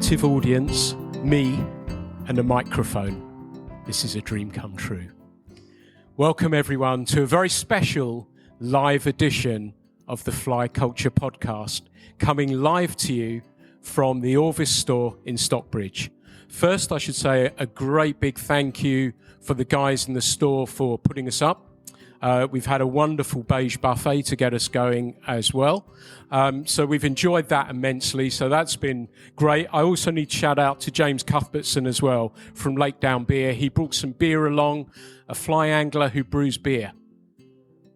captive audience, me, and a microphone. This is a dream come true. Welcome everyone to a very special live edition of the Fly Culture Podcast, coming live to you from the Orvis store in Stockbridge. First, I should say a great big thank you for the guys in the store for putting us up. We've had a wonderful beige buffet to get us going as well. So we've enjoyed that immensely. So that's been great. I also need to shout out to James Cuthbertson as well from Lake Down Beer. He brought some beer along, a fly angler who brews beer.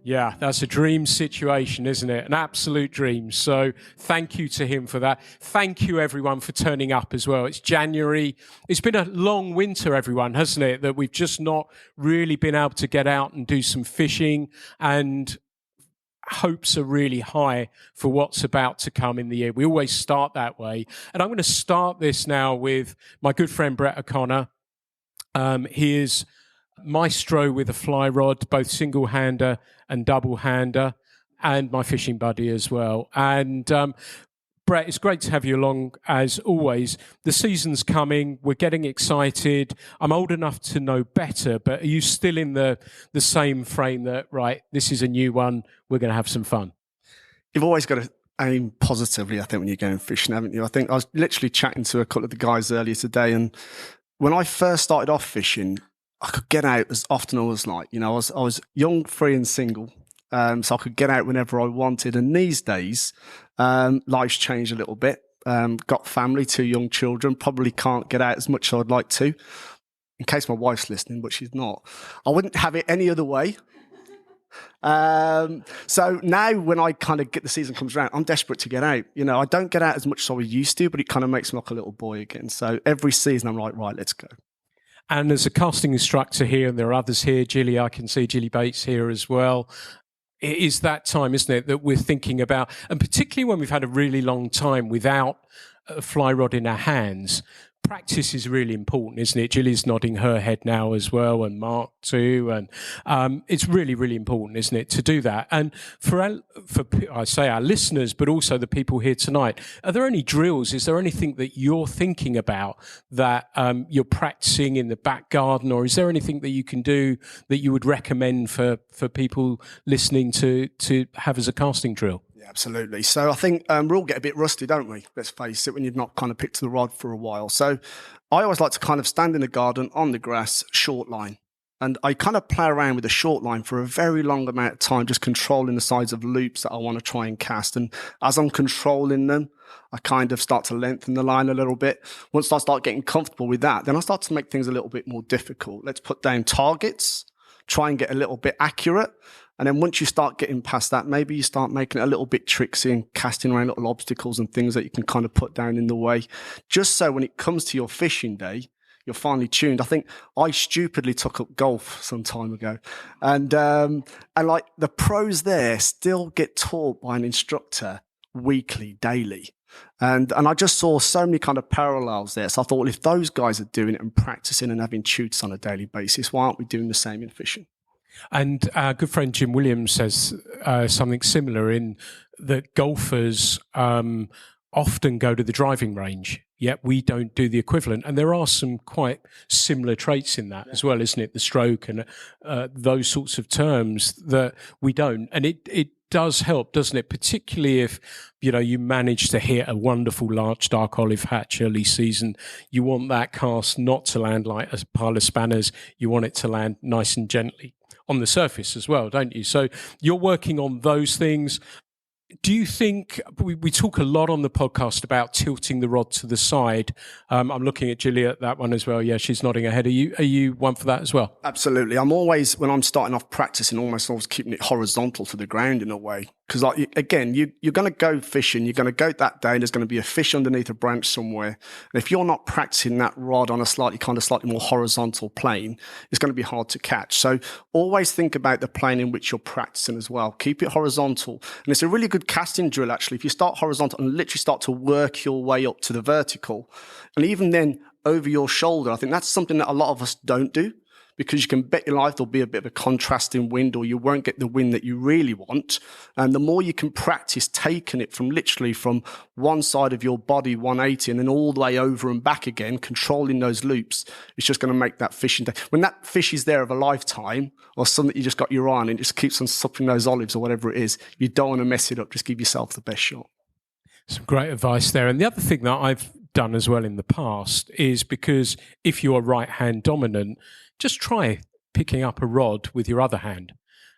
Yeah, that's a dream situation, isn't it? An absolute dream. So thank you to him for that. Thank you, everyone, for turning up as well. It's January. It's been a long winter, everyone, hasn't it? That we've just not really been able to get out and do some fishing, and hopes are really high for what's about to come in the year. We always start that way. And I'm going to start this now with my good friend, Brett O'Connor. He is maestro with a fly rod, both single-hander and double-hander, and my fishing buddy as well. And Brett, it's great to have you along as always. The season's coming. We're getting excited. I'm old enough to know better, but are you still in the same frame that, right, this is a new one, we're going to have some fun? You've always got to aim positively, I think, when you're going fishing, haven't you? I think I was literally chatting to a couple of the guys earlier today, and when I first started off fishing, I could get out as often as I was like. You know, I was young, free and single, so I could get out whenever I wanted. And these days, life's changed a little bit. Got family, 2 young children, probably can't get out as much as I'd like to, in case my wife's listening, but she's not. I wouldn't have it any other way. So now when I kind of get the season comes around, I'm desperate to get out. You know, I don't get out as much as I used to, but it kind of makes me like a little boy again. So every season I'm like, right, let's go. And as a casting instructor here, and there are others here, Gilly, I can see Gilly Bates here as well. It is that time, isn't it, that we're thinking about, and particularly when we've had a really long time without a fly rod in our hands, practice is really important, isn't it? Gilly's nodding her head now as well, and Mark too. And it's really, really important, isn't it, to do that? And for I say our listeners, but also the people here tonight, are there any drills? Is there anything that you're thinking about that you're practicing in the back garden, or is there anything that you can do that you would recommend for people listening to have as a casting drill? Absolutely. So I think we all get a bit rusty, don't we? Let's face it, when you've not kind of picked the rod for a while. So I always like to kind of stand in the garden on the grass, short line. And I kind of play around with a short line for a very long amount of time, just controlling the size of loops that I want to try and cast. And as I'm controlling them, I kind of start to lengthen the line a little bit. Once I start getting comfortable with that, then I start to make things a little bit more difficult. Let's put down targets, try and get a little bit accurate. And then once you start getting past that, maybe you start making it a little bit tricksy and casting around little obstacles and things that you can kind of put down in the way. Just so when it comes to your fishing day, you're finely tuned. I think I stupidly took up golf some time ago. And like the pros there still get taught by an instructor weekly, daily. And I just saw so many kind of parallels there. So I thought, well, if those guys are doing it and practicing and having tutes on a daily basis, why aren't we doing the same in fishing? And our good friend Jim Williams says something similar in that golfers often go to the driving range, yet we don't do the equivalent. And there are some quite similar traits in that as well, isn't it? The stroke and those sorts of terms that we don't. And it does help, doesn't it? Particularly if, you know, you manage to hit a wonderful large dark olive hatch early season. You want that cast not to land like a pile of spanners. You want it to land nice and gently on the surface as well, don't you? So you're working on those things. Do you think, we talk a lot on the podcast about tilting the rod to the side. I'm looking at Juliet, that one as well. Yeah, she's nodding her head. Are you one for that as well? Absolutely. I'm always, when I'm starting off practicing, almost always keeping it horizontal to the ground in a way. Because, like, again, you're going to go fishing. You're going to go that day, and there's going to be a fish underneath a branch somewhere. And if you're not practicing that rod on a slightly more horizontal plane, it's going to be hard to catch. So always think about the plane in which you're practicing as well. Keep it horizontal. And it's a really good casting drill, actually. If you start horizontal and literally start to work your way up to the vertical, and even then over your shoulder. I think that's something that a lot of us don't do, because you can bet your life there'll be a bit of a contrasting wind, or you won't get the wind that you really want. And the more you can practice taking it from literally from one side of your body, 180, and then all the way over and back again, controlling those loops, it's just going to make that fishing day. When that fish is there of a lifetime, or something you just got your eye on and it just keeps on supping those olives or whatever it is, you don't want to mess it up. Just give yourself the best shot. Some great advice there. And the other thing that I've done as well in the past is, because if you are right hand dominant, just try picking up a rod with your other hand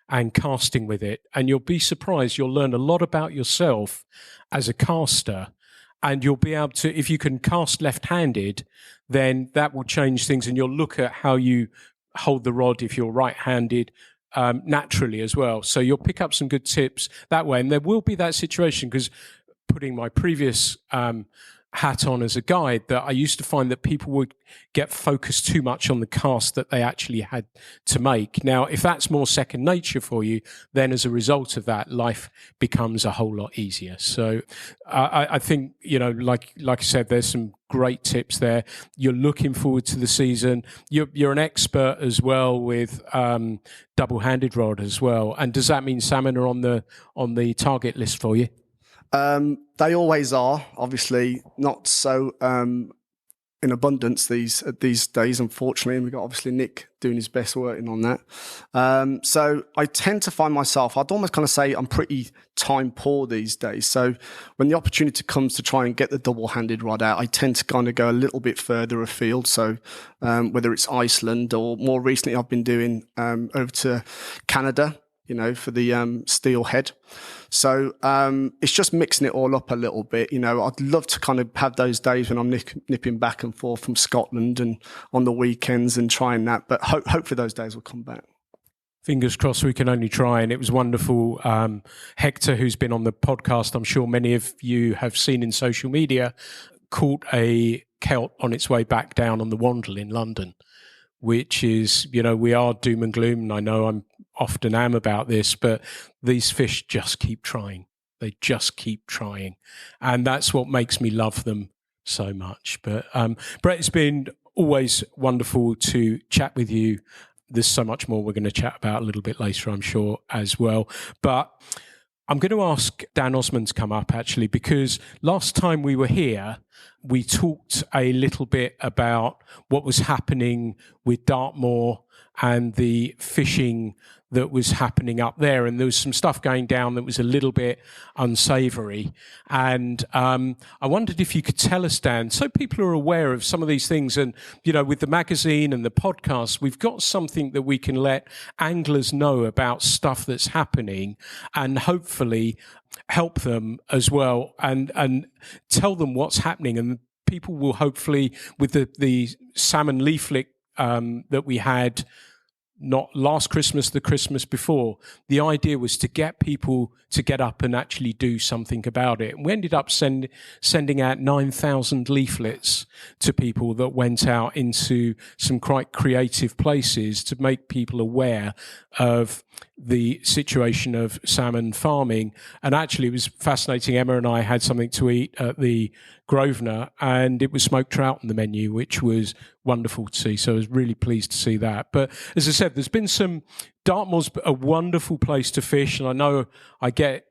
and casting with it, and you'll be surprised. You'll learn a lot about yourself as a caster, and you'll be able to, if you can cast left-handed, then that will change things, and you'll look at how you hold the rod if you're right-handed naturally as well. So you'll pick up some good tips that way, and there will be that situation, because putting my previous hat on as a guide, that I used to find that people would get focused too much on the cast that they actually had to make. Now, if that's more second nature for you, then as a result of that, life becomes a whole lot easier. So I think, like I said, there's some great tips there. You're looking forward to the season. You're an expert as well with double-handed rod as well. And does that mean salmon are on the target list for you? They always are, obviously not so in abundance these days, unfortunately. And we've got obviously Nick doing his best working on that. So I tend to find myself, I'd almost kind of say I'm pretty time poor these days. So when the opportunity comes to try and get the double-handed rod out, I tend to kind of go a little bit further afield. So whether it's Iceland, or more recently I've been doing over to Canada, for the steelhead. So it's just mixing it all up a little bit. I'd love to kind of have those days when I'm nipping back and forth from Scotland and on the weekends and trying that. But hopefully those days will come back. Fingers crossed, we can only try. And it was wonderful. Hector, who's been on the podcast, I'm sure many of you have seen in social media, caught a kelp on its way back down on the Wandle in London, which is, we are doom and gloom. And I know I'm often am about this, but these fish just keep trying. They just keep trying. And that's what makes me love them so much. But Brett, it's been always wonderful to chat with you. There's so much more we're going to chat about a little bit later, I'm sure, as well. But I'm going to ask Dan Osman to come up, actually, because last time we were here, we talked a little bit about what was happening with Dartmoor and the fishing that was happening up there. And there was some stuff going down that was a little bit unsavoury. And I wondered if you could tell us, Dan, so people are aware of some of these things. And, with the magazine and the podcast, we've got something that we can let anglers know about stuff that's happening, and hopefully help them as well, and tell them what's happening. And people will hopefully, with the salmon leaflet that we had, not last Christmas, the Christmas before, the idea was to get people to get up and actually do something about it. And we ended up sending out 9,000 leaflets to people that went out into some quite creative places to make people aware of the situation of salmon farming. And actually, it was fascinating. Emma and I had something to eat at the Grosvenor, and it was smoked trout on the menu, which was wonderful to see. So I was really pleased to see that. But as I said, there's been Dartmoor's a wonderful place to fish, and I know I get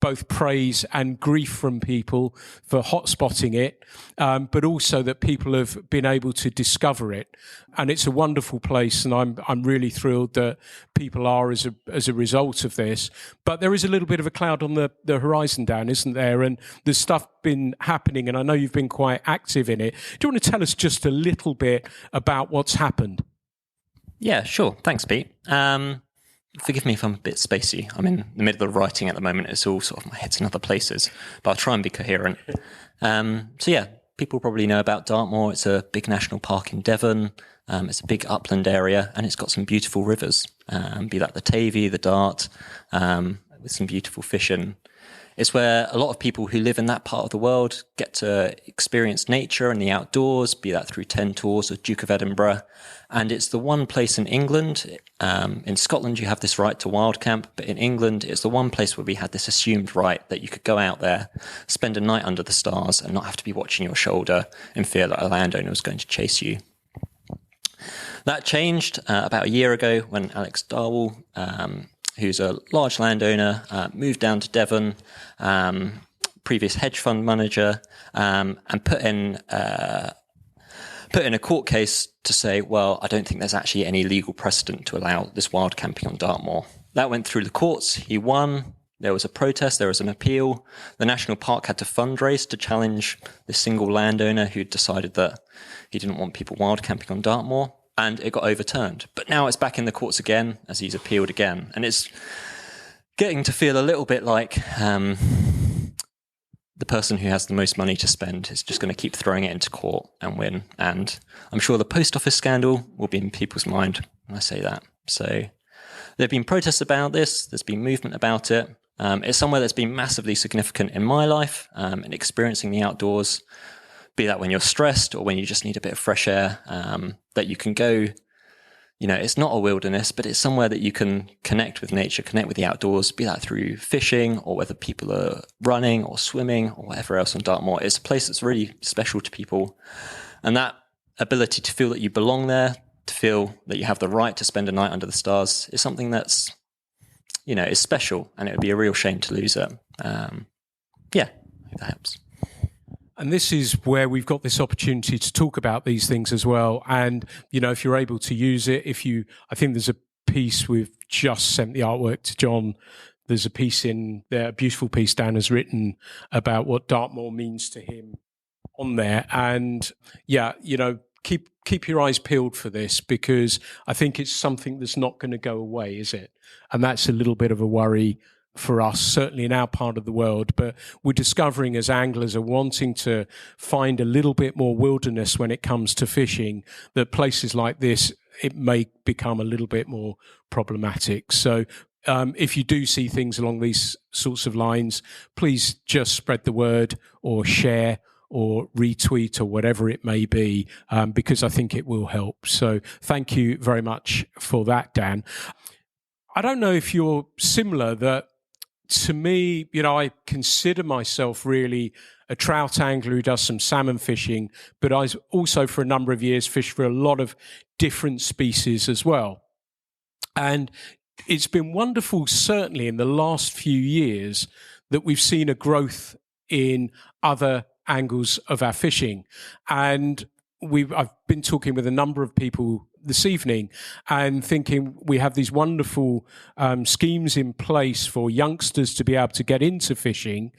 both praise and grief from people for hotspotting it, but also that people have been able to discover it. And it's a wonderful place, and I'm really thrilled that people are as a result of this. But there is a little bit of a cloud on the horizon, Dan, isn't there? And there's stuff been happening, and I know you've been quite active in it. Do you want to tell us just a little bit about what's happened? Yeah, sure. Thanks, Pete. Forgive me if I'm a bit spacey. I'm in the middle of writing at the moment. It's all sort of my head's in other places, but I'll try and be coherent. People probably know about Dartmoor. It's a big national park in Devon. It's a big upland area, and it's got some beautiful rivers, be that the Tavy, the Dart, with some beautiful fish in It's where a lot of people who live in that part of the world get to experience nature and the outdoors, be that through 10 tours or Duke of Edinburgh. And it's the one place in England, in Scotland you have this right to wild camp, but in England it's the one place where we had this assumed right that you could go out there, spend a night under the stars and not have to be watching your shoulder in fear that a landowner was going to chase you. That changed about a year ago when Alex Darwell, who's a large landowner, moved down to Devon, previous hedge fund manager, and put in a court case to say, well, I don't think there's actually any legal precedent to allow this wild camping on Dartmoor. That went through the courts. He won. There was a protest. There was an appeal. The national park had to fundraise to challenge this single landowner who decided that he didn't want people wild camping on Dartmoor. And it got overturned. But now it's back in the courts again as he's appealed again. And it's getting to feel a little bit like the person who has the most money to spend is just going to keep throwing it into court and win. And I'm sure the post office scandal will be in people's mind when I say that. So there have been protests about this. There's been movement about it. It's somewhere that's been massively significant in my life and experiencing the outdoors, be that when you're stressed or when you just need a bit of fresh air, that you can go, it's not a wilderness, but it's somewhere that you can connect with nature, connect with the outdoors, be that through fishing or whether people are running or swimming or whatever else on Dartmoor. It's a place that's really special to people. And that ability to feel that you belong there, to feel that you have the right to spend a night under the stars is something that's, is special, and it would be a real shame to lose it. I think that helps. And this is where we've got this opportunity to talk about these things as well. And, if you're able to use it, I think there's a piece we've just sent the artwork to John. There's a piece in there, a beautiful piece Dan has written about what Dartmoor means to him on there. And keep your eyes peeled for this, because I think it's something that's not going to go away, is it? And that's a little bit of a worry for us, certainly in our part of the world. But we're discovering as anglers are wanting to find a little bit more wilderness when it comes to fishing, that places like this, it may become a little bit more problematic. So if you do see things along these sorts of lines, please just spread the word or share or retweet or whatever it may be, because I think it will help. So thank you very much for that, Dan. I don't know if you're similar, that to me, I consider myself really a trout angler who does some salmon fishing, but I also for a number of years fished for a lot of different species as well. And it's been wonderful, certainly in the last few years, that we've seen a growth in other angles of our fishing. And I've been talking with a number of people this evening and thinking we have these wonderful schemes in place for youngsters to be able to get into fishing,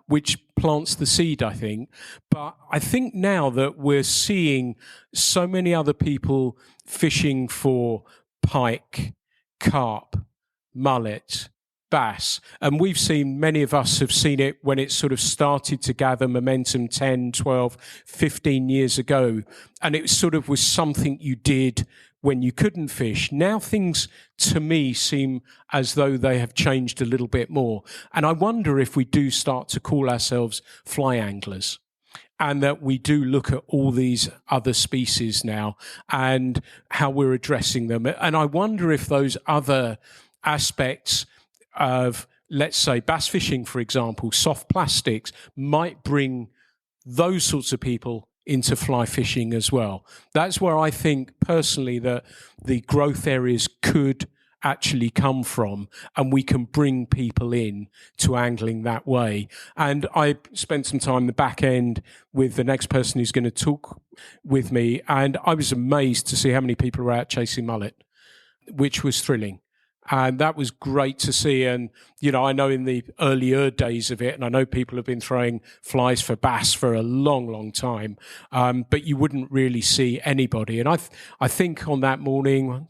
which plants the seed, I think. But I think now that we're seeing so many other people fishing for pike, carp, mullet, bass, and we've seen, many of us have seen it when it sort of started to gather momentum 10, 12, 15 years ago, and it sort of was something you did when you couldn't fish. Now things, to me, seem as though they have changed a little bit more, and I wonder if we do start to call ourselves fly anglers, and that we do look at all these other species now and how we're addressing them. And I wonder if those other aspects of, let's say, bass fishing, for example, soft plastics, might bring those sorts of people into fly fishing as well. That's where I think personally that the growth areas could actually come from, and we can bring people in to angling that way. And I spent some time in the back end with the next person who's going to talk with me, and I was amazed to see how many people were out chasing mullet, which was thrilling. And that was great to see. And, I know in the earlier days of it, and I know people have been throwing flies for bass for a long, long time, but you wouldn't really see anybody. And I think on that morning,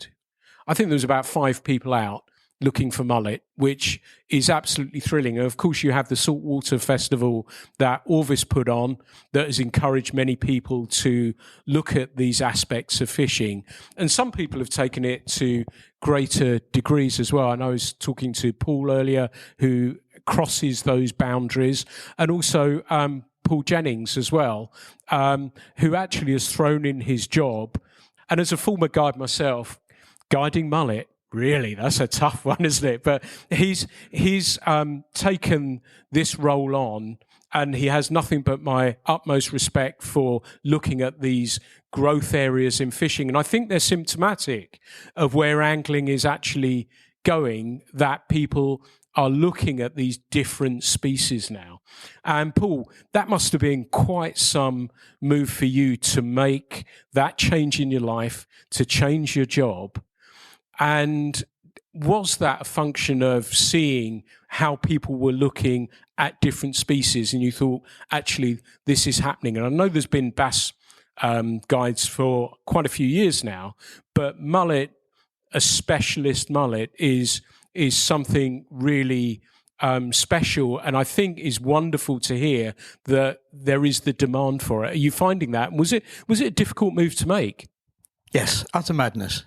I think there was about 5 people out looking for mullet, which is absolutely thrilling. And of course, you have the Saltwater Festival that Orvis put on that has encouraged many people to look at these aspects of fishing. And some people have taken it to greater degrees as well. And I was talking to Paul earlier, who crosses those boundaries, and also Paul Jennings as well, who actually has thrown in his job. And as a former guide myself, guiding mullet, really, that's a tough one, isn't it? But he's taken this role on, and he has nothing but my utmost respect for looking at these growth areas in fishing. And I think they're symptomatic of where angling is actually going, that people are looking at these different species now. And Paul, that must have been quite some move for you to make that change in your life, to change your job. And was that a function of seeing how people were looking at different species and you thought, actually, this is happening? And I know there's been bass guides for quite a few years now, but mullet, a specialist mullet, is something really special, and I think is wonderful to hear that there is the demand for it. Are you finding that? Was it a difficult move to make? Yes, utter madness,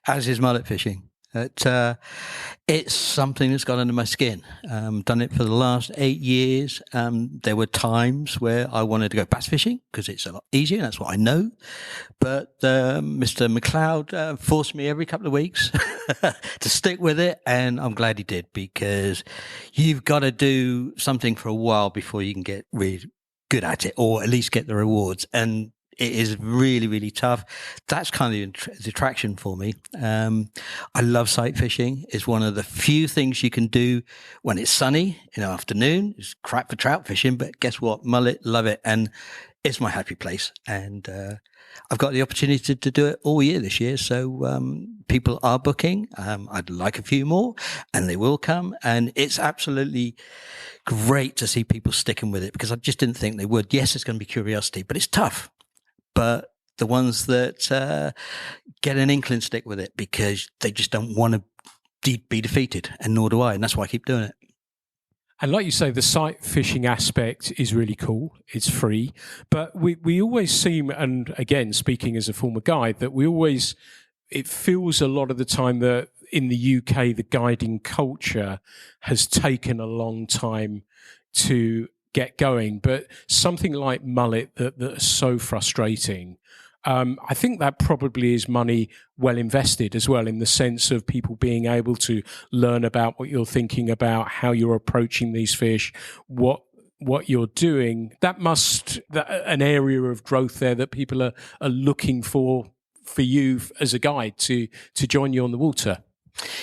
as is mullet fishing. It's something that's got under my skin. Done it for the last 8 years. There were times where I wanted to go bass fishing because it's a lot easier, and that's what I know. But Mr. McLeod forced me every couple of weeks to stick with it, and I'm glad he did, because you've got to do something for a while before you can get really good at it, or at least get the rewards. And it is really, really tough. That's kind of the attraction for me. I love sight fishing. It's one of the few things you can do when it's sunny in the afternoon. It's crap for trout fishing, but guess what? Mullet, love it. And it's my happy place. And I've got the opportunity to do it all year this year. So people are booking. I'd like a few more, and they will come. And it's absolutely great to see people sticking with it, because I just didn't think they would. Yes, it's going to be curiosity, but it's tough. But the ones that get an inkling stick with it because they just don't want to be defeated, and nor do I, and that's why I keep doing it. And like you say, the sight fishing aspect is really cool. It's free. But we always seem, and again, speaking as a former guide, that it feels a lot of the time that in the UK, the guiding culture has taken a long time to get going, but something like mullet that is so frustrating. I think that probably is money well invested as well, in the sense of people being able to learn about what you're thinking about, how you're approaching these fish, what you're doing. That an area of growth there that people are looking for you as a guide to join you on the water.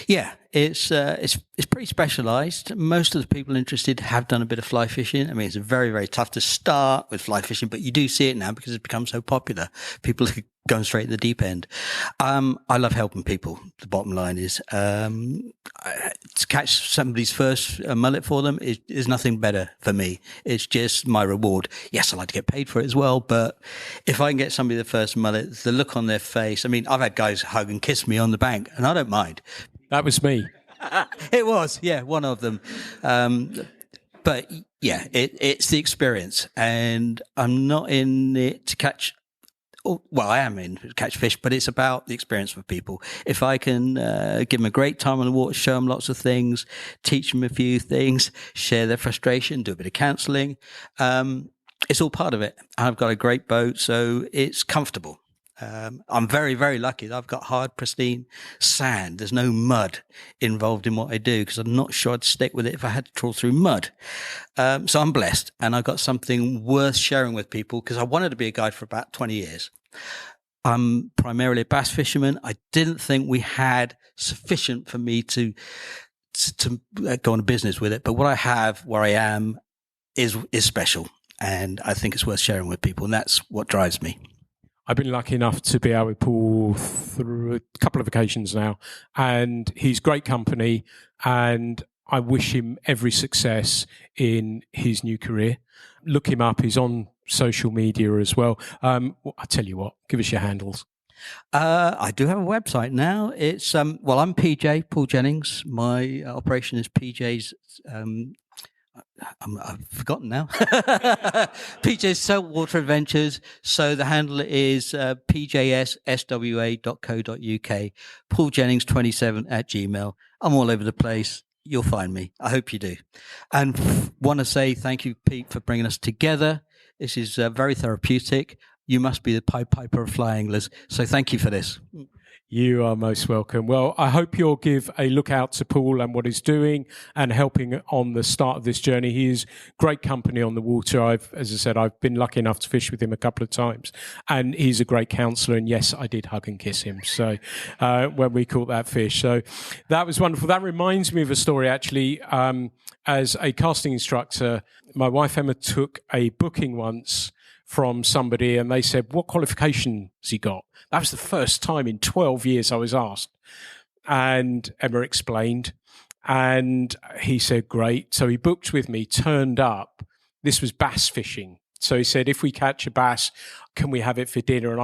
Yeah, it's pretty specialised. Most of the people interested have done a bit of fly fishing. I mean, it's very, very tough to start with fly fishing, but you do see it now because it's become so popular. People are going straight to the deep end. I love helping people. The bottom line is to catch somebody's first mullet for them is nothing better for me. It's just my reward. Yes, I like to get paid for it as well, but if I can get somebody the first mullet, the look on their face. I mean, I've had guys hug and kiss me on the bank, and I don't mind. That was me. It was, yeah, one of them. But yeah, it's the experience, and I'm not in it to catch. Well, I am in to catch fish, but it's about the experience for people. If I can give them a great time on the water, show them lots of things, teach them a few things, share their frustration, do a bit of counselling, it's all part of it. I've got a great boat, so it's comfortable. I'm very, very lucky that I've got hard, pristine sand. There's no mud involved in what I do, because I'm not sure I'd stick with it if I had to trawl through mud. So I'm blessed, and I've got something worth sharing with people, because I wanted to be a guide for about 20 years. I'm primarily a bass fisherman. I didn't think we had sufficient for me to go on a business with it. But what I have, where I am, is special, and I think it's worth sharing with people, and that's what drives me. I've been lucky enough to be out with Paul through a couple of occasions now, and he's great company, and I wish him every success in his new career. Look him up. He's on social media as well. I tell you what, give us your handles. I do have a website now. It's I'm PJ, Paul Jennings. My operation is PJ's. I've forgotten now. PJ's Saltwater Adventures. So the handle is pjsswa.co.uk. Paul Jennings 27 @gmail. I'm all over the place. you'll find me. I hope you do. And want to say thank you, Pete, for bringing us together. This is very therapeutic. You must be the Pied Piper of fly anglers. So thank you for this. You are most welcome. Well, I hope you'll give a look out to Paul and what he's doing and helping on the start of this journey. He is great company on the water. As I said, I've been lucky enough to fish with him a couple of times, and he's a great counsellor. And yes, I did hug and kiss him. So when we caught that fish, so that was wonderful. That reminds me of a story actually. As a casting instructor, my wife Emma took a booking once from somebody and they said, what qualifications he got? That was the first time in 12 years I was asked. And Emma explained, and he said, great. So he booked with me, turned up. This was bass fishing. So he said, if we catch a bass, can we have it for dinner? And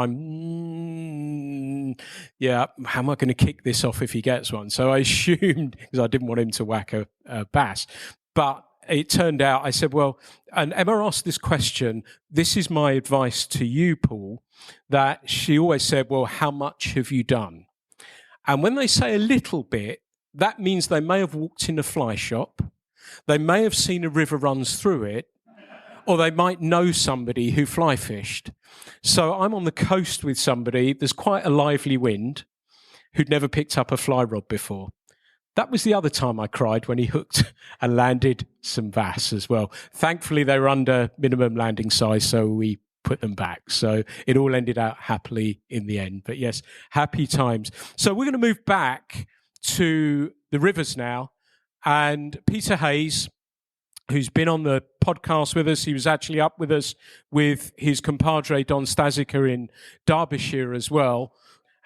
I'm, yeah, how am I going to kick this off if he gets one? So I assumed, because I didn't want him to whack a bass. But it turned out, I said, well, and Emma asked this question. This is my advice to you, Paul, that she always said, well, how much have you done? And when they say a little bit, that means they may have walked in a fly shop, they may have seen a river runs through it, or they might know somebody who fly fished. So I'm on the coast with somebody, there's quite a lively wind, who'd never picked up a fly rod before. That was the other time I cried, when he hooked and landed some bass as well. Thankfully, they were under minimum landing size, so we put them back. So it all ended out happily in the end. But yes, happy times. So we're going to move back to the rivers now. And Peter Hayes, who's been on the podcast with us, he was actually up with us with his compadre Don Stazicker in Derbyshire as well,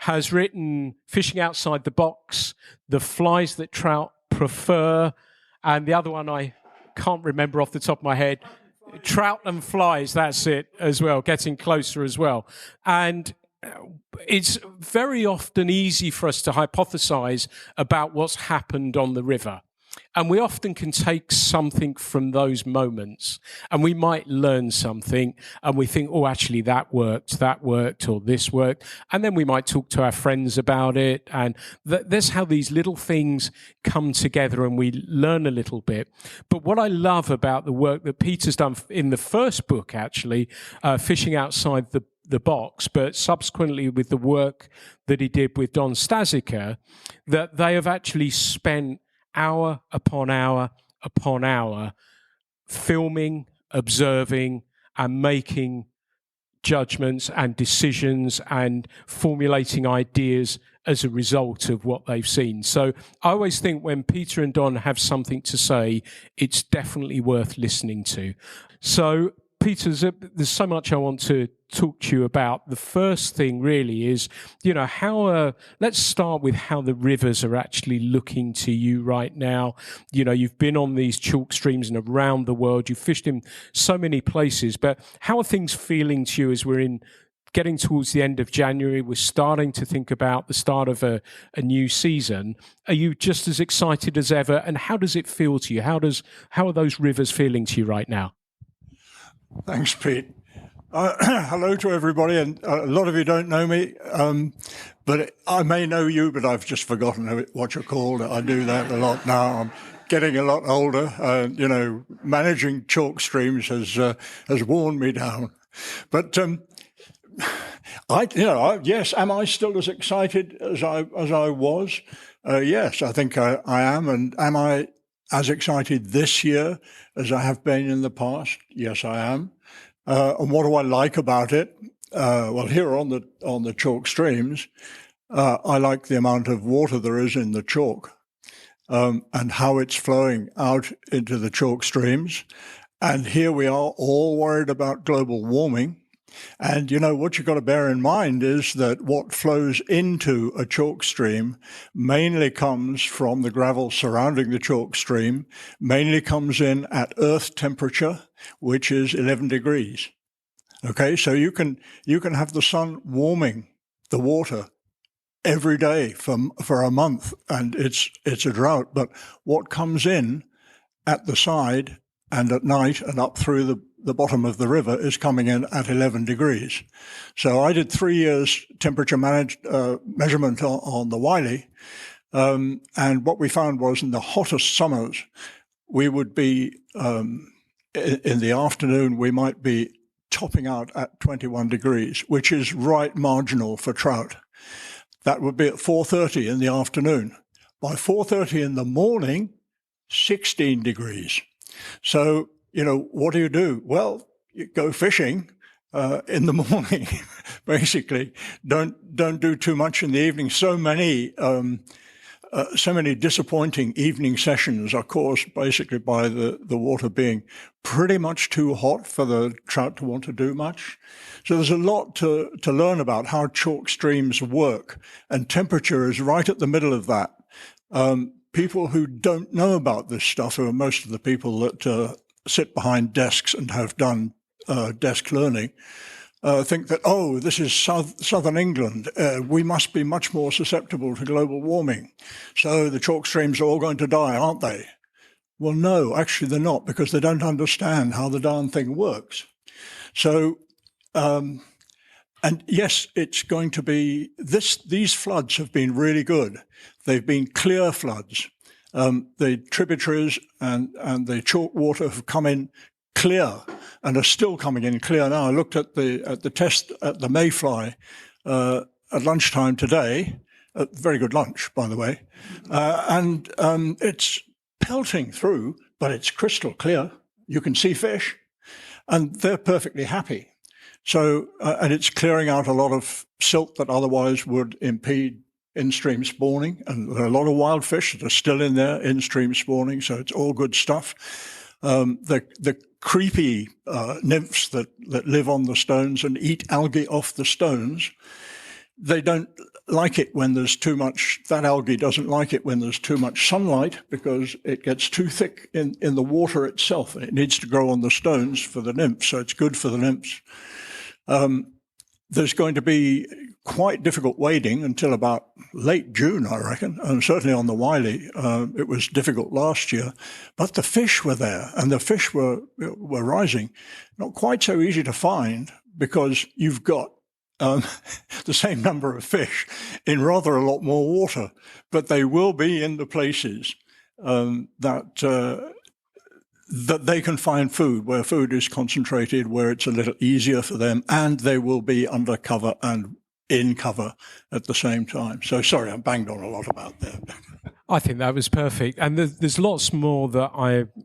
has written Fishing Outside the Box, The Flies That Trout Prefer, and the other one I can't remember off the top of my head, Trout and Flies, that's it as well, Getting Closer as well. And it's very often easy for us to hypothesize about what's happened on the river. And we often can take something from those moments and we might learn something and we think, oh, actually that worked, or this worked. And then we might talk to our friends about it. And that's how these little things come together and we learn a little bit. But what I love about the work that Peter's done in the first book, actually, Fishing Outside the Box, but subsequently with the work that he did with Don Stazicker, that they have actually spent hour upon hour upon hour filming, observing, and making judgments and decisions and formulating ideas as a result of what they've seen. So I always think when Peter and Don have something to say, it's definitely worth listening to. So Peter, there's so much I want to talk to you about. The first thing really is, how, let's start with how the rivers are actually looking to you right now. You've been on these chalk streams and around the world. You've fished in so many places, but how are things feeling to you as we're getting towards the end of January? We're starting to think about the start of a new season. Are you just as excited as ever? And how does it feel to you? How are those rivers feeling to you right now? Thanks, Pete. Hello to everybody, and a lot of you don't know me, but I may know you, but I've just forgotten what you're called. I do that a lot now. I'm getting a lot older. Managing chalk streams has worn me down. But yes, am I still as excited as I was? Yes, I think I am. And am I as excited this year as I have been in the past? Yes, I am. And what do I like about it? Well, here on the chalk streams, I like the amount of water there is in the chalk, and how it's flowing out into the chalk streams. And here we are all worried about global warming. And, what you've got to bear in mind is that what flows into a chalk stream mainly comes from the gravel surrounding the chalk stream, mainly comes in at earth temperature, which is 11 degrees. Okay, so you can have the sun warming the water every day for a month, and it's a drought. But what comes in at the side and at night and up through the bottom of the river is coming in at 11 degrees. So I did 3 years temperature measurement on the Wiley, And what we found was in the hottest summers, we would be, in the afternoon, we might be topping out at 21 degrees, which is right marginal for trout. That would be at 4:30 in the afternoon. By 4:30 in the morning, 16 degrees. So, what do? Well, you go fishing in the morning, basically. Don't do too much in the evening. So many disappointing evening sessions are caused basically by the water being pretty much too hot for the trout to want to do much. So there's a lot to learn about how chalk streams work, and temperature is right at the middle of that. People who don't know about this stuff, who are most of the people that sit behind desks and have done desk learning, think that, this is southern England. We must be much more susceptible to global warming. So the chalk streams are all going to die, aren't they? Well, no, actually they're not, because they don't understand how the darn thing works. So, and yes, it's going to be these floods have been really good. They've been clear floods. The tributaries and the chalk water have come in clear and are still coming in clear now. I looked at the test at the mayfly at lunchtime today. Very good lunch, by the way. And it's pelting through, but it's crystal clear. You can see fish, and they're perfectly happy. So, and it's clearing out a lot of silt that otherwise would impede in-stream spawning. And there are a lot of wild fish that are still in there, in-stream spawning, so it's all good stuff. The creepy nymphs that live on the stones and eat algae off the stones, they don't like it when there's too much, that algae doesn't like it when there's too much sunlight, because it gets too thick in the water itself. It needs to grow on the stones for the nymphs, so it's good for the nymphs. There's going to be quite difficult wading until about late June, I reckon, and certainly on the Wiley. It was difficult last year, but the fish were there, and the fish were rising. Not quite so easy to find, because you've got the same number of fish in rather a lot more water, but they will be in the places that they can find food, where food is concentrated, where it's a little easier for them, and they will be under cover and in cover at the same time. So sorry, I banged on a lot about that. I think that was perfect. And there's lots more that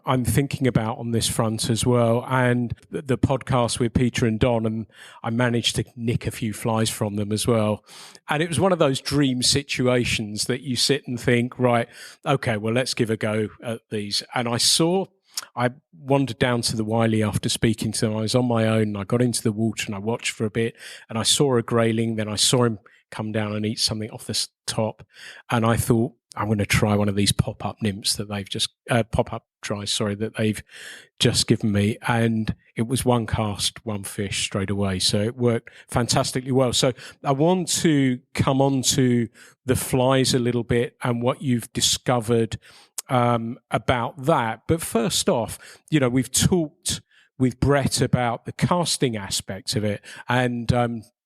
I'm thinking about on this front as well. And the podcast with Peter and Don, and I managed to nick a few flies from them as well. And it was one of those dream situations that you sit and think, right, okay, well, let's give a go at these. And I wandered down to the Wiley after speaking to them. I was on my own, and I got into the water and I watched for a bit, and I saw a grayling. Then I saw him come down and eat something off the top. And I thought, I'm going to try one of these pop-up nymphs that they've just, pop-up tries, that they've just given me. And it was one cast, one fish straight away. So it worked fantastically well. So I want to come on to the flies a little bit and what you've discovered about that. But first off, we've talked with Brett about the casting aspect of it, and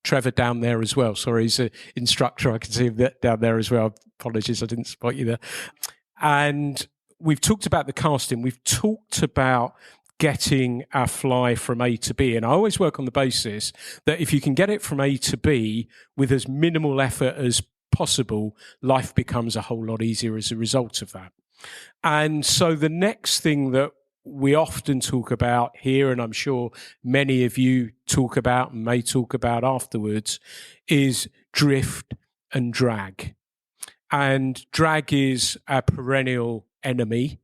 Trevor down there as well. Sorry, he's an instructor. I can see him down there as well. Apologies, I didn't spot you there. And we've talked about the casting. We've talked about getting our fly from A to B. And I always work on the basis that if you can get it from A to B with as minimal effort as possible, life becomes a whole lot easier as a result of that. And so the next thing that we often talk about here, and I'm sure many of you talk about and may talk about afterwards, is drift and drag. And drag is a perennial enemy.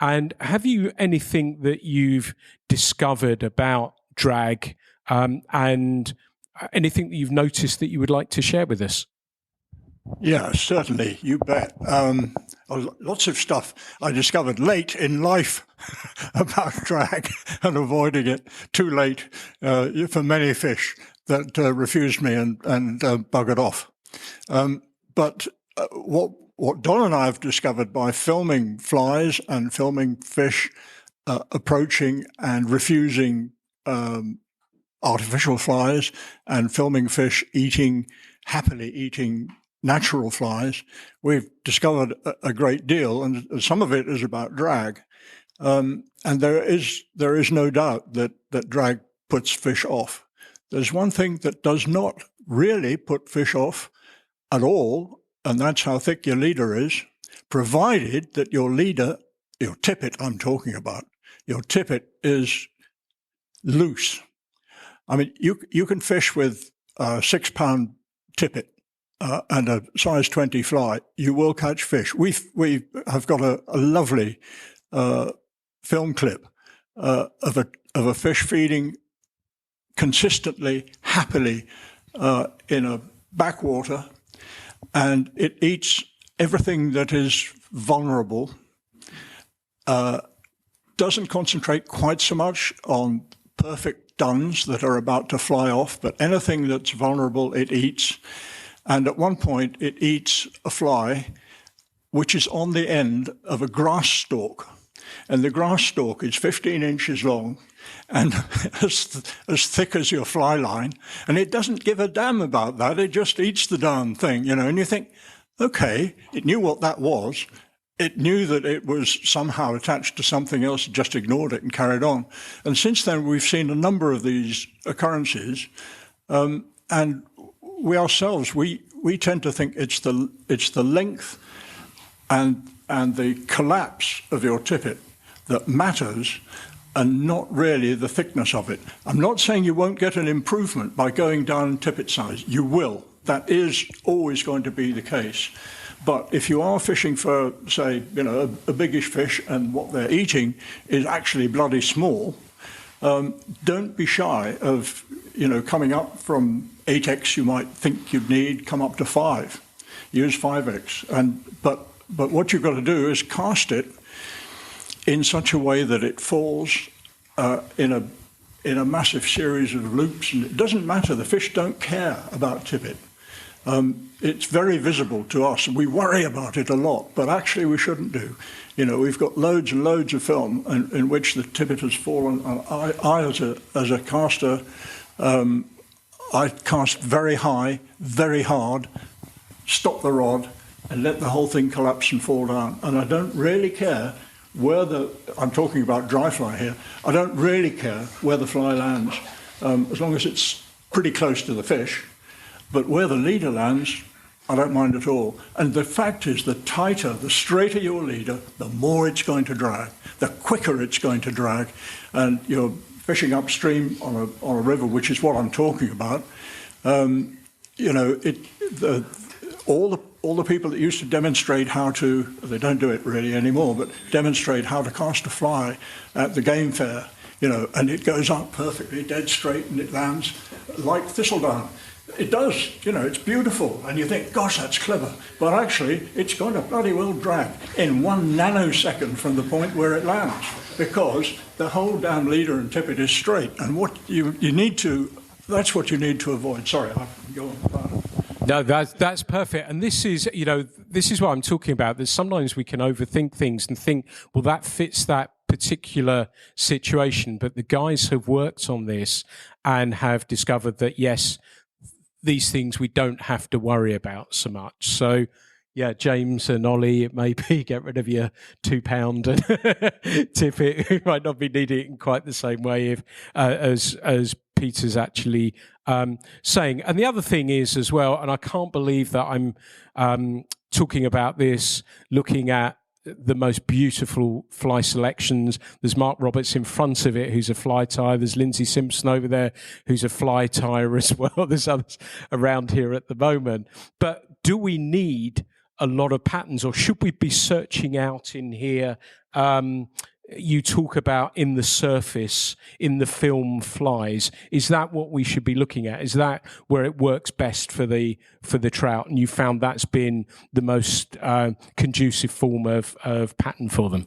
And have you anything that you've discovered about drag and anything that you've noticed that you would like to share with us? Yeah, certainly. You bet. Lots of stuff I discovered late in life about drag and avoiding it too late for many fish that refused me and buggered off. But what Don and I have discovered by filming flies and filming fish approaching and refusing artificial flies, and filming fish happily eating natural flies, we've discovered a great deal, and some of it is about drag. And there is no doubt that drag puts fish off. There's one thing that does not really put fish off at all, and that's how thick your leader is, provided that your leader, your tippet I'm talking about, your tippet is loose. I mean, you can fish with a 6-pound tippet and a size 20 fly. You will catch fish. We have got a lovely film clip of a fish feeding consistently, happily in a backwater, and it eats everything that is vulnerable. Doesn't concentrate quite so much on perfect duns that are about to fly off, but anything that's vulnerable it eats. And at one point it eats a fly which is on the end of a grass stalk. And the grass stalk is 15 inches long and as thick as your fly line. And it doesn't give a damn about that. It just eats the darn thing, you know. And you think, okay, it knew what that was. It knew that it was somehow attached to something else, it just ignored it and carried on. And since then, we've seen a number of these occurrences. And we ourselves, we tend to think it's the length and the collapse of your tippet that matters, and not really the thickness of it. I'm not saying you won't get an improvement by going down tippet size. You will. That is always going to be the case. But if you are fishing for, say, you know, a biggish fish and what they're eating is actually bloody small, don't be shy of, you know, coming up from 8x you might think you'd need, come up to 5. Use 5x. But what you've got to do is cast it in such a way that it falls in a massive series of loops. And it doesn't matter. The fish don't care about tippet. It's very visible to us. We worry about it a lot, but actually we shouldn't do. You know, we've got loads and loads of film in which the tippet has fallen. I as a caster, I cast very high, very hard, stop the rod, and let the whole thing collapse and fall down. And I don't really care where I'm talking about dry fly here, I don't really care where the fly lands, as long as it's pretty close to the fish. But where the leader lands, I don't mind at all. And the fact is, the tighter, the straighter your leader, the more it's going to drag, the quicker it's going to drag. And you're fishing upstream on a river, which is what I'm talking about. You know, all the people that used to demonstrate how to, they don't do it really anymore, but demonstrate how to cast a fly at the game fair, you know, and it goes up perfectly, dead straight, and it lands like thistledown. It does, you know, it's beautiful, and you think, gosh, that's clever. But actually, it's going to bloody well drag in 1 nanosecond from the point where it lands, because the whole damn leader and tippet is straight. And what you need to, that's what you need to avoid. Sorry, I can go on. No, that's perfect. And this is, you know, this is what I'm talking about. That sometimes we can overthink things and think, well, that fits that particular situation. But the guys have worked on this and have discovered that, yes, these things we don't have to worry about so much. So, yeah, James and Ollie, it may be get rid of your £2 tippet. You might not be needing it in quite the same way if, as Peter's actually saying. And the other thing is as well, and I can't believe that I'm talking about this, looking at the most beautiful fly selections. There's Mark Roberts in front of it, who's a fly tyer. There's Lindsay Simpson over there, who's a fly tyer as well. There's others around here at the moment. But do we need a lot of patterns, or should we be searching out in here? You talk about in the surface, in the film flies. Is that what we should be looking at? Is that where it works best for the trout? And you found that's been the most conducive form of pattern for them?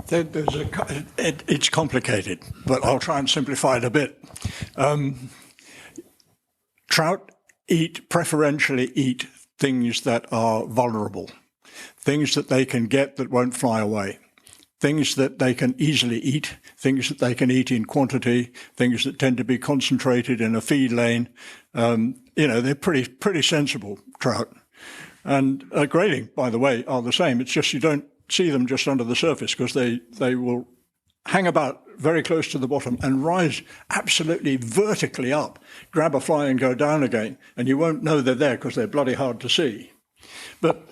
It's complicated, but I'll try and simplify it a bit. Trout preferentially eat things that are vulnerable, things that they can get that won't fly away. things that they can easily eat, things that they can eat in quantity, things that tend to be concentrated in a feed lane. They're pretty sensible trout. And grading, by the way, are the same. It's just you don't see them just under the surface because they will hang about very close to the bottom and rise absolutely vertically up, grab a fly and go down again, and you won't know they're there because they're bloody hard to see. But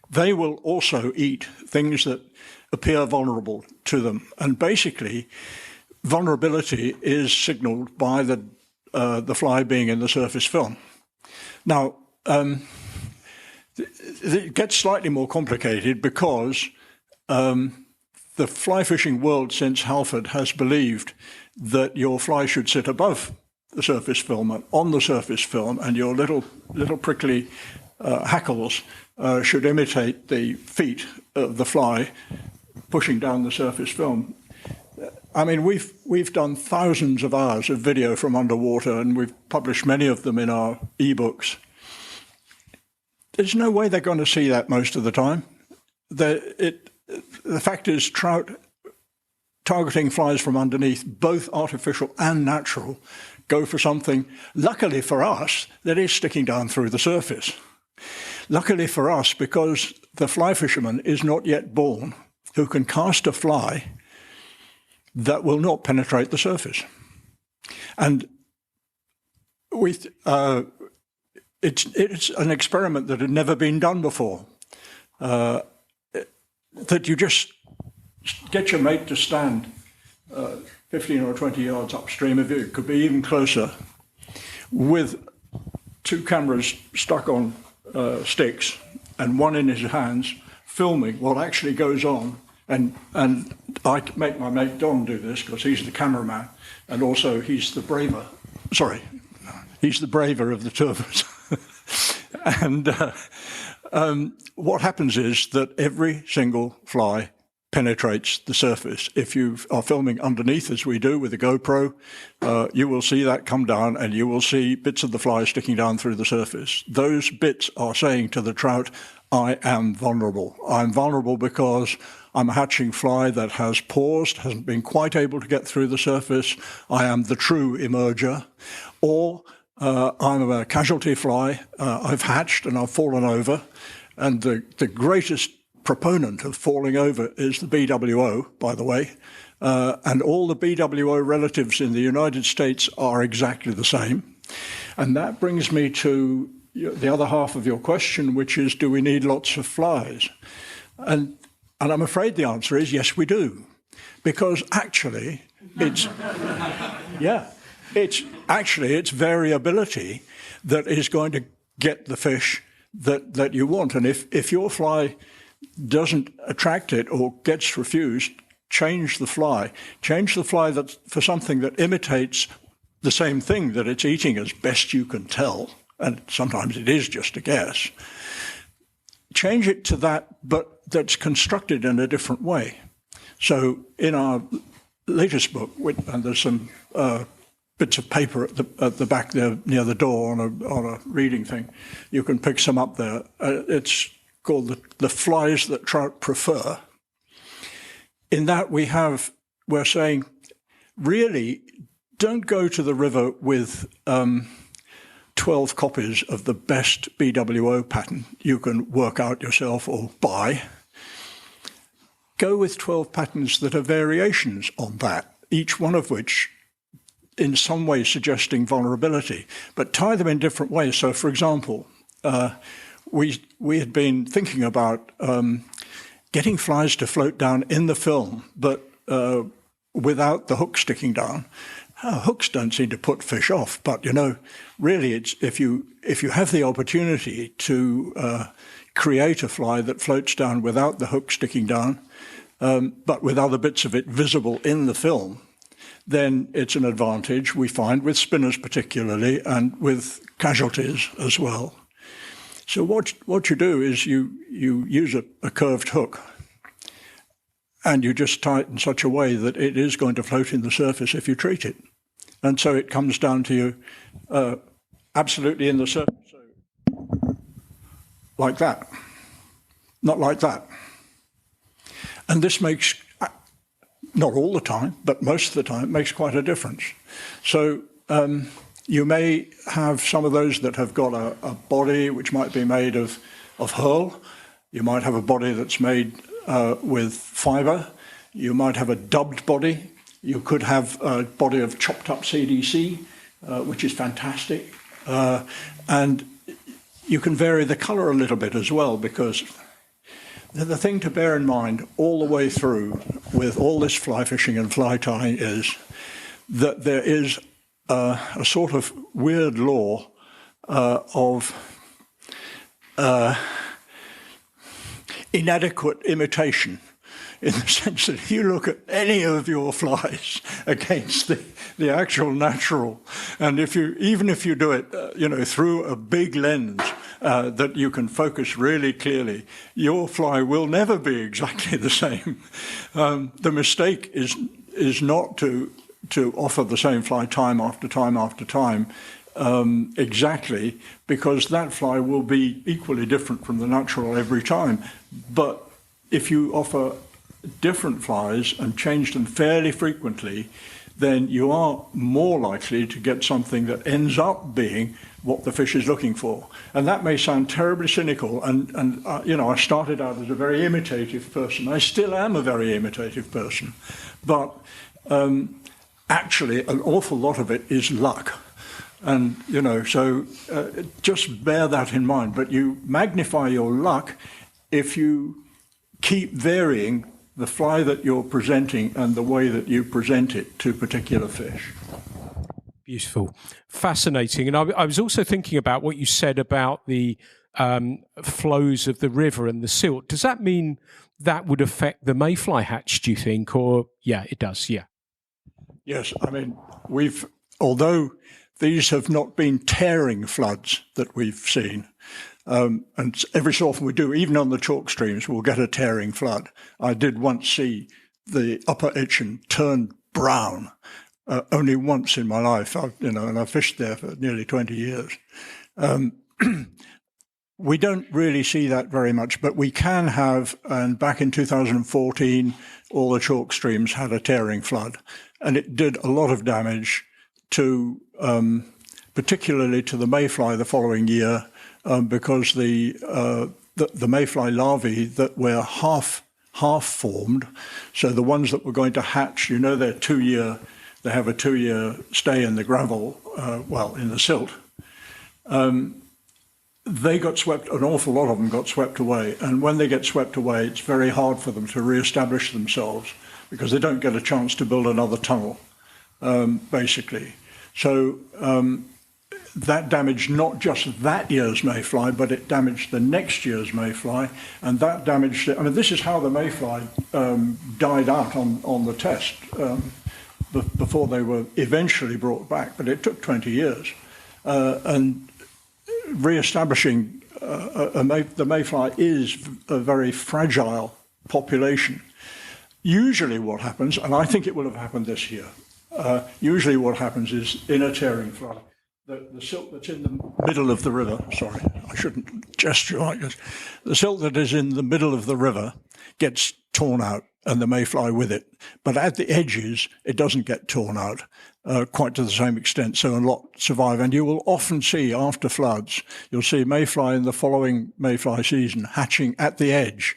they will also eat things that appear vulnerable to them. And basically, vulnerability is signaled by the fly being in the surface film. Now, it gets slightly more complicated because the fly fishing world since Halford has believed that your fly should sit above the surface film and on the surface film, and your little prickly hackles should imitate the feet of the fly pushing down the surface film. I mean, we've done thousands of hours of video from underwater, and we've published many of them in our ebooks. There's no way they're going to see that most of the time. The fact is, trout targeting flies from underneath, both artificial and natural, go for something, luckily for us, that is sticking down through the surface. Luckily for us, because the fly fisherman is not yet born who can cast a fly that will not penetrate the surface. And it's an experiment that had never been done before. That you just get your mate to stand 15 or 20 yards upstream of you, it could be even closer, with two cameras stuck on sticks and one in his hands, filming what actually goes on. And I make my mate Don do this because he's the cameraman, and also he's the braver. He's the braver of the two of us. And what happens is that every single fly penetrates the surface. If you are filming underneath, as we do with a GoPro, you will see that come down, and you will see bits of the fly sticking down through the surface. Those bits are saying to the trout, I am vulnerable. I'm vulnerable because I'm a hatching fly that has paused, hasn't been quite able to get through the surface. I am the true emerger. Or I'm a casualty fly. I've hatched and I've fallen over. And the greatest proponent of falling over is the BWO, by the way. And all the BWO relatives in the United States are exactly the same. And that brings me to the other half of your question, which is, do we need lots of flies? And I'm afraid the answer is yes, we do. Because actually, it's variability that is going to get the fish that you want. And if your fly doesn't attract it or gets refused, change the fly. Change the fly for something that imitates the same thing that it's eating as best you can tell. And sometimes it is just a guess. Change it to that, but that's constructed in a different way. So in our latest book, and there's some bits of paper at the back there near the door on a reading thing, you can pick some up there. It's called the Flies That Trout Prefer. In that we're saying, really, don't go to the river with 12 copies of the best BWO pattern you can work out yourself or buy. Go with 12 patterns that are variations on that, each one of which in some way suggesting vulnerability, but tie them in different ways. So, for example, we had been thinking about getting flies to float down in the film, but without the hook sticking down. Hooks don't seem to put fish off, but really, it's if you have the opportunity to create a fly that floats down without the hook sticking down, but with other bits of it visible in the film, then it's an advantage, we find, with spinners particularly, and with casualties as well. So what you do is you use a curved hook, and you just tie it in such a way that it is going to float in the surface if you treat it. And so it comes down to you absolutely in the surface, so like that, not like that. And this makes, not all the time, but most of the time, makes quite a difference. So you may have some of those that have got a body which might be made of herl. You might have a body that's made with fibre. You might have a dubbed body. You could have a body of chopped up CDC, which is fantastic. And you can vary the colour a little bit as well, because the thing to bear in mind all the way through with all this fly fishing and fly tying is that there is a sort of weird law of inadequate imitation, in the sense that if you look at any of your flies against the actual natural, and even if you do it through a big lens that you can focus really clearly, your fly will never be exactly the same. The mistake is not to offer the same fly time after time after time exactly, because that fly will be equally different from the natural every time. But if you offer different flies and change them fairly frequently, then you are more likely to get something that ends up being what the fish is looking for. And that may sound terribly cynical, and I started out as a very imitative person. I still am a very imitative person, but actually an awful lot of it is luck. And, so just bear that in mind. But you magnify your luck if you keep varying the fly that you're presenting and the way that you present it to particular fish. Beautiful. Fascinating. And I was also thinking about what you said about the flows of the river and the silt. Does that mean that would affect the mayfly hatch, do you think? Or, yeah, it does, yeah. Yes, I mean, although these have not been tearing floods that we've seen, and every so often we do, even on the chalk streams, we'll get a tearing flood. I did once see the upper Itchen turn brown, only once in my life, and I fished there for nearly 20 years. We don't really see that very much, but we can have, and back in 2014, all the chalk streams had a tearing flood, and it did a lot of damage to, particularly to the mayfly the following year, because the mayfly larvae that were half formed, so the ones that were going to hatch, they have a 2-year stay in the gravel, in the silt. They got swept, an awful lot of them got swept away, and when they get swept away, it's very hard for them to re-establish themselves because they don't get a chance to build another tunnel, basically. So that damaged not just that year's mayfly, but it damaged the next year's mayfly, and that damaged, this is how the mayfly died out on the test before they were eventually brought back, but it took 20 years. And re-establishing the mayfly is a very fragile population. Usually what happens, and I think it will have happened this year, usually what happens is in a tearing flood, the silt that's in the middle of the river, sorry, I shouldn't gesture like this, the silt that is in the middle of the river gets torn out and the mayfly with it. But at the edges, it doesn't get torn out quite to the same extent, so a lot survive. And you will often see, after floods, you'll see mayfly in the following mayfly season hatching at the edge,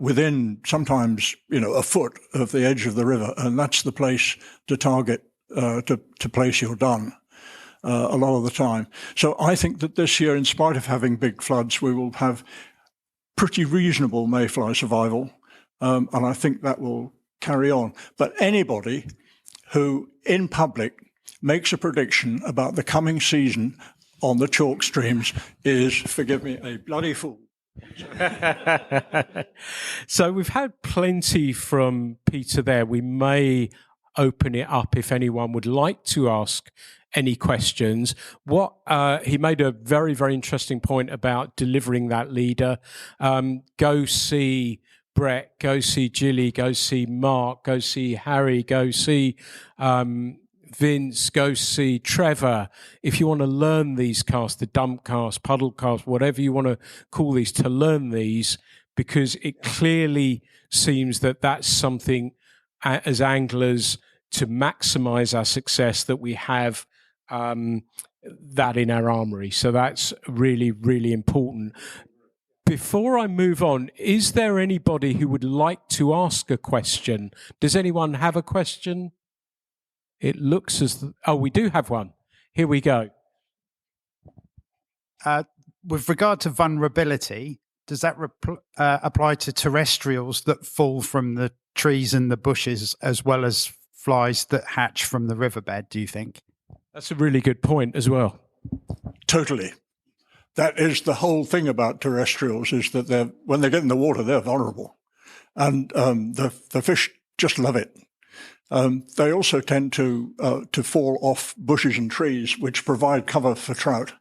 within sometimes, a foot of the edge of the river, and that's the place to target, to place your dun a lot of the time. So I think that this year, in spite of having big floods, we will have pretty reasonable mayfly survival, and I think that will carry on. But anybody who, in public, makes a prediction about the coming season on the chalk streams is, forgive me, a bloody fool. So we've had plenty from Peter there. We may open it up if anyone would like to ask any questions. He made a very, very interesting point about delivering that leader. Go see Brett, go see Gilly, go see Mark, go see Harry, go see Vince, go see Trevor. If you want to learn these casts, the dump cast, puddle cast, whatever you want to call these, to learn these, because it clearly seems that that's something as anglers to maximise our success that we have that in our armoury. So that's really, really important. Before I move on, is there anybody who would like to ask a question? Does anyone have a question? It looks as we do have one. Here we go. With regard to vulnerability, does that apply to terrestrials that fall from the trees and the bushes as well as flies that hatch from the riverbed, do you think? That's a really good point as well. Totally. That is the whole thing about terrestrials, is that when they get in the water, they're vulnerable. And the fish just love it. They also tend to fall off bushes and trees, which provide cover for trout.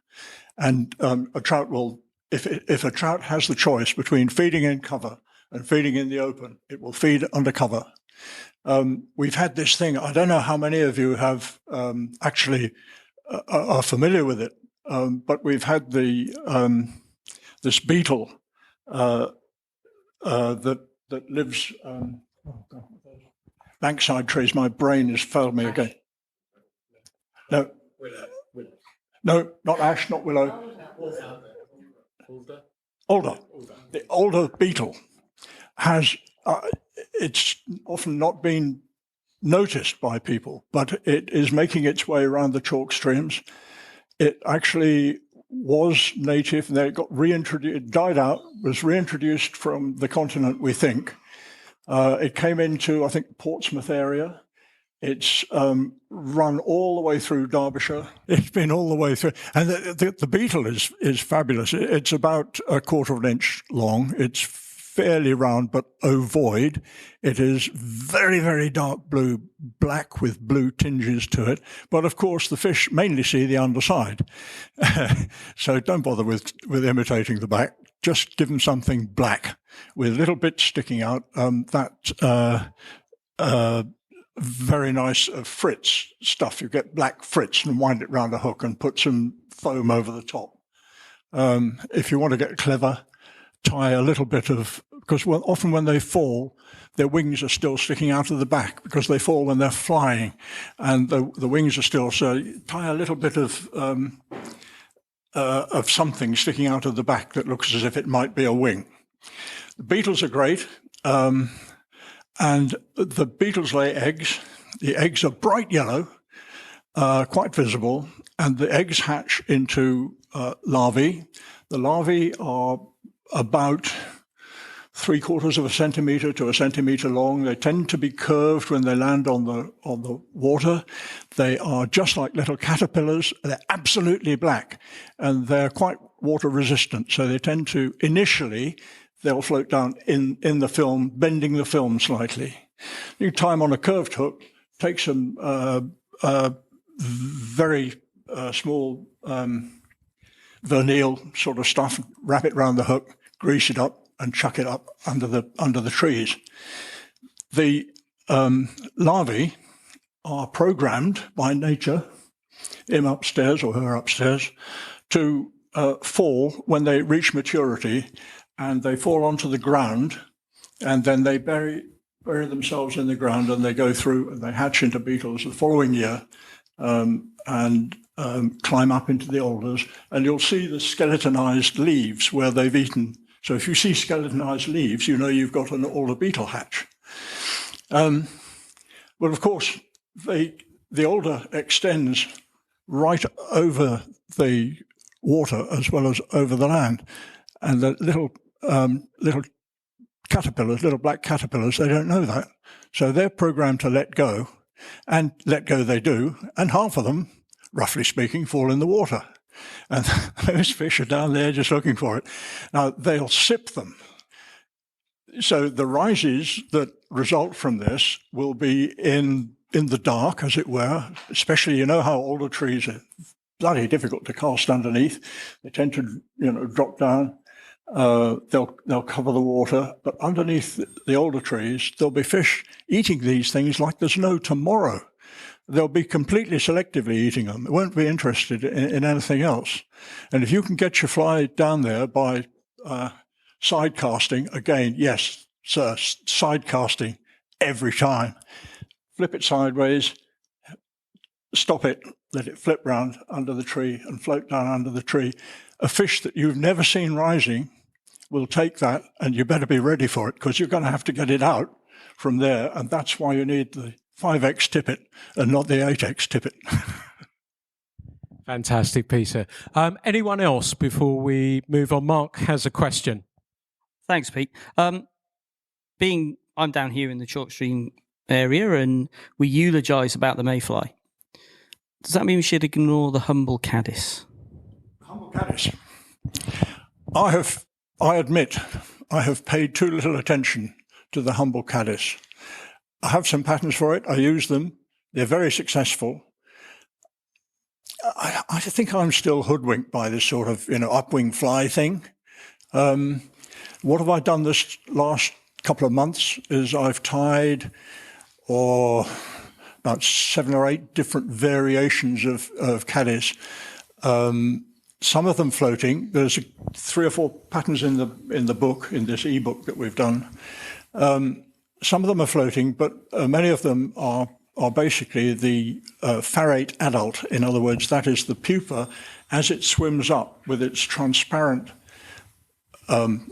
And a trout will, if a trout has the choice between feeding in cover and feeding in the open, it will feed under cover. We've had this thing, I don't know how many of you have actually are familiar with it, but we've had this beetle that lives bankside trees. My brain has failed me again. No, no, not ash, not willow. Alder. The alder beetle has. It's often not been noticed by people, but it is making its way around the chalk streams. It actually was native, and then it got reintroduced, it died out, was reintroduced from the continent, we think. It came into, I think, Portsmouth area. It's run all the way through Derbyshire. It's been all the way through. And the beetle is fabulous. It's about 1/4 of an inch long. It's fairly round but ovoid. It is very, very dark blue, black with blue tinges to it. But of course, the fish mainly see the underside. So don't bother with imitating the back. Just give them something black with little bits sticking out. Very nice fritz stuff. You get black fritz and wind it round a hook and put some foam over the top. If you want to get clever, tie a little bit of, because often when they fall, their wings are still sticking out of the back because they fall when they're flying, and the wings are still, so tie a little bit of something sticking out of the back that looks as if it might be a wing. The beetles are great, and the beetles lay eggs. The eggs are bright yellow, quite visible, and the eggs hatch into larvae. The larvae are about 3/4 of a centimetre to a centimetre long. They tend to be curved when they land on the water. They are just like little caterpillars. They're absolutely black, and they're quite water resistant. So they tend to, initially, they'll float down in the film, bending the film slightly. You tie them on a curved hook, take some very small vernal sort of stuff, wrap it around the hook, grease it up, and chuck it up under the trees. The larvae are programmed by nature, him upstairs or her upstairs, to fall when they reach maturity, and they fall onto the ground, and then they bury themselves in the ground, and they go through and they hatch into beetles the following year, and climb up into the alders, and you'll see the skeletonized leaves where they've eaten. So if you see skeletonized leaves, you know you've got an alder beetle hatch. Well, of course, the alder extends right over the water as well as over the land, and the little caterpillars, little black caterpillars, they don't know that. So they're programmed to let go, and let go they do, and half of them, roughly speaking, fall in the water. And those fish are down there just looking for it. Now, they'll sip them. So the rises that result from this will be in the dark, as it were, especially, you know how alder trees are bloody difficult to cast underneath. They tend to, drop down. They'll cover the water, but underneath the alder trees, there'll be fish eating these things like there's no tomorrow. They'll be completely selectively eating them. They won't be interested in anything else. And if you can get your fly down there by Side casting, again, yes, sir, side casting every time. Flip it sideways, stop it, let it flip round under the tree and float down under the tree. A fish that you've never seen rising will take that, and you better be ready for it, because you're going to have to get it out from there, and that's why you need the 5x tippet and not the 8x tippet. Fantastic, Peter. Anyone else before we move on? Mark has a question. Thanks, Pete. I'm down here in the chalk stream area, and we eulogise about the mayfly. Does that mean we should ignore the humble caddis? Humble caddis. I admit, I have paid too little attention to the humble caddis. I have some patterns for it. I use them. They're very successful. I think I'm still hoodwinked by this sort of, upwing fly thing. What have I done this last couple of months is I've tied about 7 or 8 different variations of caddis. Some of them floating. There's 3 or 4 patterns in the book, in this ebook that we've done. Some of them are floating, but many of them are basically the farrate adult. In other words, that is the pupa as it swims up with its transparent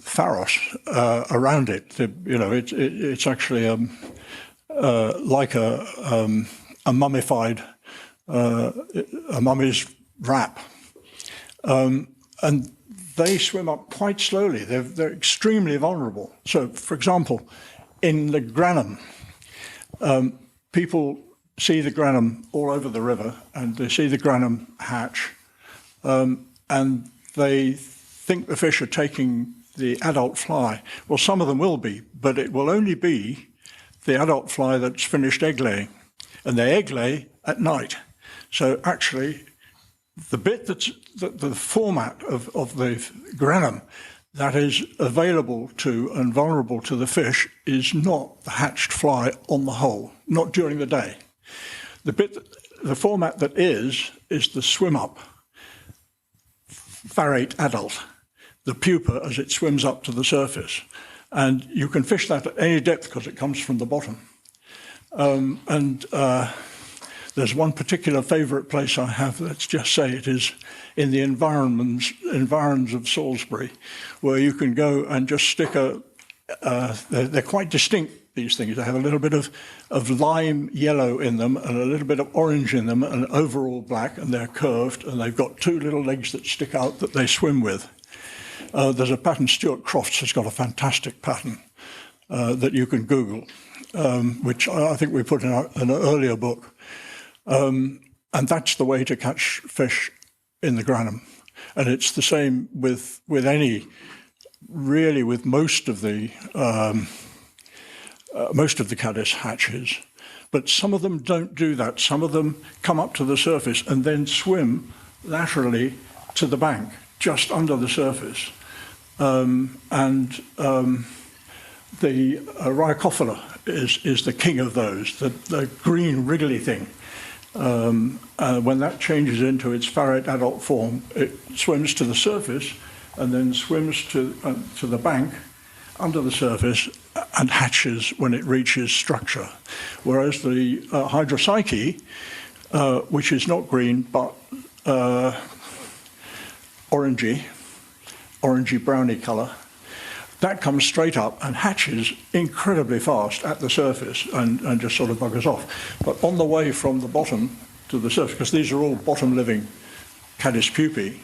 pharos around it. It's actually like a mummified, a mummy's wrap. And they swim up quite slowly. They're extremely vulnerable. So, for example, in the Granum, people see the Granum all over the river, and they see the Granum hatch, and they think the fish are taking the adult fly. Well, some of them will be, but it will only be the adult fly that's finished egg laying, and they egg lay at night. So actually, the bit that's the format of the Granum that is available to and vulnerable to the fish is not the hatched fly on the whole, not during the day. The format that is the swim up farrate adult, the pupa as it swims up to the surface. And you can fish that at any depth because it comes from the bottom. There's one particular favourite place I have, let's just say it is in the environs of Salisbury, where you can go and just stick they're quite distinct, these things. They have a little bit of lime yellow in them and a little bit of orange in them and overall black, and they're curved, and they've got 2 little legs that stick out that they swim with. There's a pattern, Stuart Crofts has got a fantastic pattern that you can Google, which I think we put in an earlier book. And that's the way to catch fish in the Granum. And it's the same with most of the caddis hatches. But some of them don't do that. Some of them come up to the surface and then swim laterally to the bank, just under the surface. The Rhyocophila is the king of those, the green wriggly thing. When that changes into its farrate adult form, it swims to the surface and then swims to the bank under the surface and hatches when it reaches structure. Whereas the Hydropsyche, which is not green but orangey browny colour, that comes straight up and hatches incredibly fast at the surface and just sort of buggers off. But on the way from the bottom to the surface, because these are all bottom-living caddis pupae,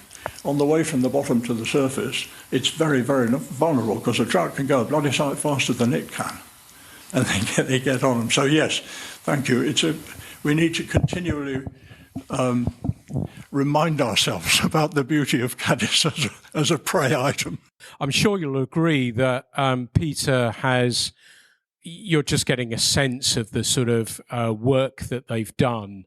on the way from the bottom to the surface, it's very, very vulnerable because a trout can go a bloody sight faster than it can. And they get on them. So yes, thank you. We need to continually remind ourselves about the beauty of caddis as a prey item. I'm sure you'll agree that Peter you're just getting a sense of the sort of work that they've done.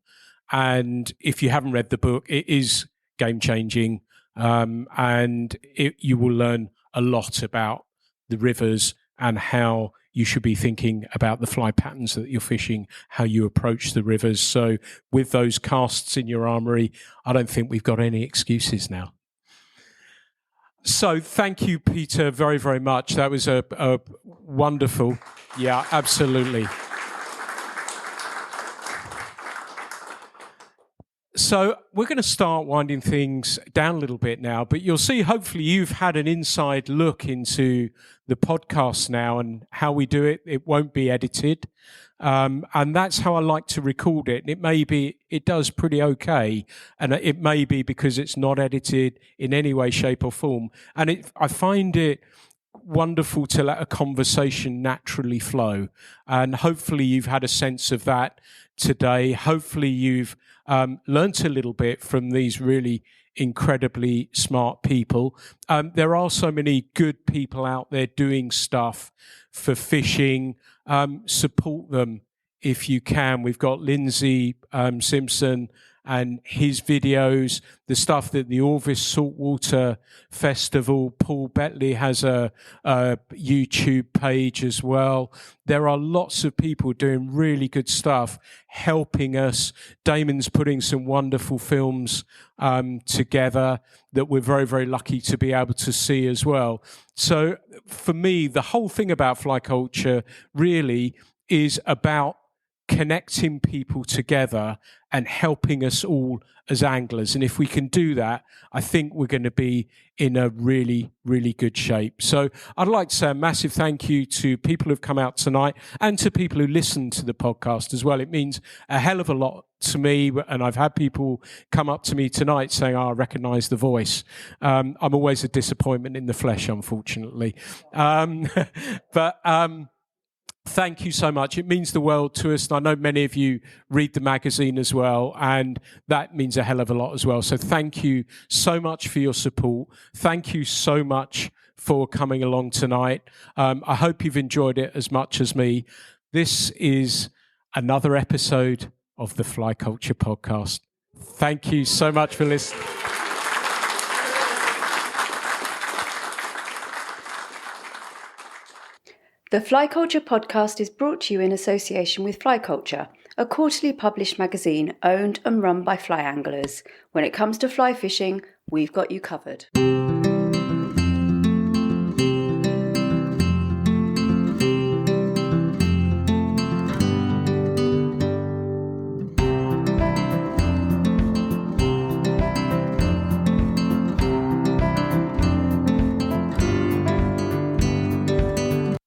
And if you haven't read the book, it is game-changing, and you will learn a lot about the rivers and how you should be thinking about the fly patterns that you're fishing, how you approach the rivers. So with those casts in your armoury, I don't think we've got any excuses now. So thank you, Peter, very, very much. That was a wonderful. Yeah, absolutely. So we're going to start winding things down a little bit now, but you'll see, hopefully you've had an inside look into the podcast now and how we do it. It won't be edited. And that's how I like to record it. And it does pretty okay. And it may be because it's not edited in any way, shape or form. And I find it wonderful to let a conversation naturally flow. And hopefully you've had a sense of that today. Hopefully you've learnt a little bit from these really incredibly smart people. There are so many good people out there doing stuff for fishing. Support them if you can. We've got Lindsay Simpson and his videos, the stuff that the Orvis Saltwater Festival, Paul Betley has a YouTube page as well. There are lots of people doing really good stuff, helping us. Damon's putting some wonderful films together that we're very, very lucky to be able to see as well. So for me, the whole thing about fly culture really is about connecting people together and helping us all as anglers. And if we can do that, I think we're going to be in a really, really good shape. So I'd like to say a massive thank you to people who've come out tonight and to people who listen to the podcast as well. It means a hell of a lot to me. And I've had people come up to me tonight saying, I recognise the voice. I'm always a disappointment in the flesh, unfortunately. Thank you so much. It means the world to us. And I know many of you read the magazine as well, and that means a hell of a lot as well. So thank you so much for your support. Thank you so much for coming along tonight. I hope you've enjoyed it as much as me. This is another episode of the Fly Culture Podcast. Thank you so much for listening. The Fly Culture Podcast is brought to you in association with Fly Culture, a quarterly published magazine owned and run by fly anglers. When it comes to fly fishing, we've got you covered.